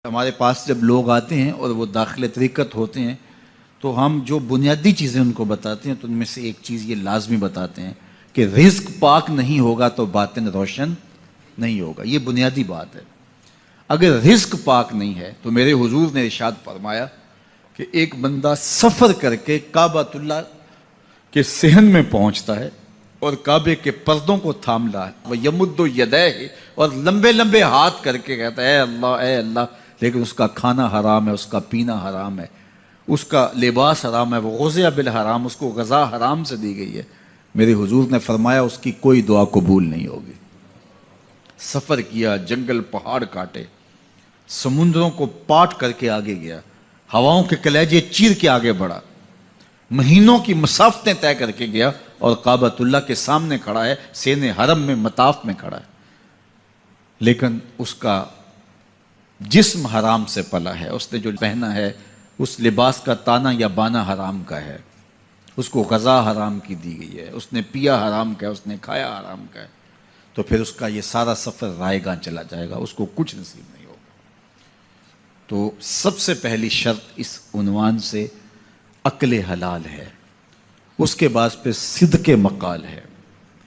ہمارے پاس جب لوگ آتے ہیں اور وہ داخل طریقت ہوتے ہیں تو ہم جو بنیادی چیزیں ان کو بتاتے ہیں تو ان میں سے ایک چیز یہ لازمی بتاتے ہیں کہ رزق پاک نہیں ہوگا تو باطن روشن نہیں ہوگا. یہ بنیادی بات ہے. اگر رزق پاک نہیں ہے تو میرے حضور نے ارشاد فرمایا کہ ایک بندہ سفر کر کے کعبۃ اللہ کے صحن میں پہنچتا ہے اور کعبے کے پردوں کو تھام رہا ہے وَيَمُدُّ يَدَيْهِ اور لمبے لمبے ہاتھ کر کے کہتا ہے اے اللہ, لیکن اس کا کھانا حرام ہے, اس کا پینا حرام ہے, اس کا لباس حرام ہے, وہ غُذِیَ بالحرام, اس کو غذا حرام سے دی گئی ہے. میرے حضور نے فرمایا اس کی کوئی دعا قبول نہیں ہوگی. سفر کیا, جنگل پہاڑ کاٹے, سمندروں کو پاٹ کر کے آگے گیا, ہواؤں کے کلیجے چیر کے آگے بڑھا, مہینوں کی مسافتیں طے کر کے گیا اور کعبۃ اللہ کے سامنے کھڑا ہے, سین حرم میں مطاف میں کھڑا ہے, لیکن اس کا جسم حرام سے پلا ہے. اس نے جو پہنا ہے اس لباس کا تانا یا بانا حرام کا ہے, اس کو غذا حرام کی دی گئی ہے, اس نے پیا حرام کا ہے, اس نے کھایا حرام کا ہے, تو پھر اس کا یہ سارا سفر رائے گاں چلا جائے گا, اس کو کچھ نصیب نہیں ہوگا. تو سب سے پہلی شرط اس عنوان سے عقل حلال ہے. اس کے بعد پہ صدق مقال ہے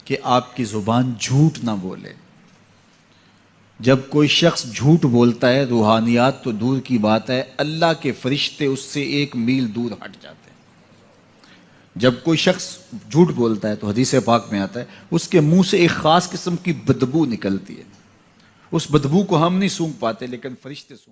کہ آپ کی زبان جھوٹ نہ بولے. جب کوئی شخص جھوٹ بولتا ہے روحانیات تو دور کی بات ہے, اللہ کے فرشتے اس سے 1 میل دور ہٹ جاتے ہیں. جب کوئی شخص جھوٹ بولتا ہے تو حدیث پاک میں آتا ہے اس کے منہ سے ایک خاص قسم کی بدبو نکلتی ہے. اس بدبو کو ہم نہیں سونگھ پاتے لیکن فرشتے سونگھ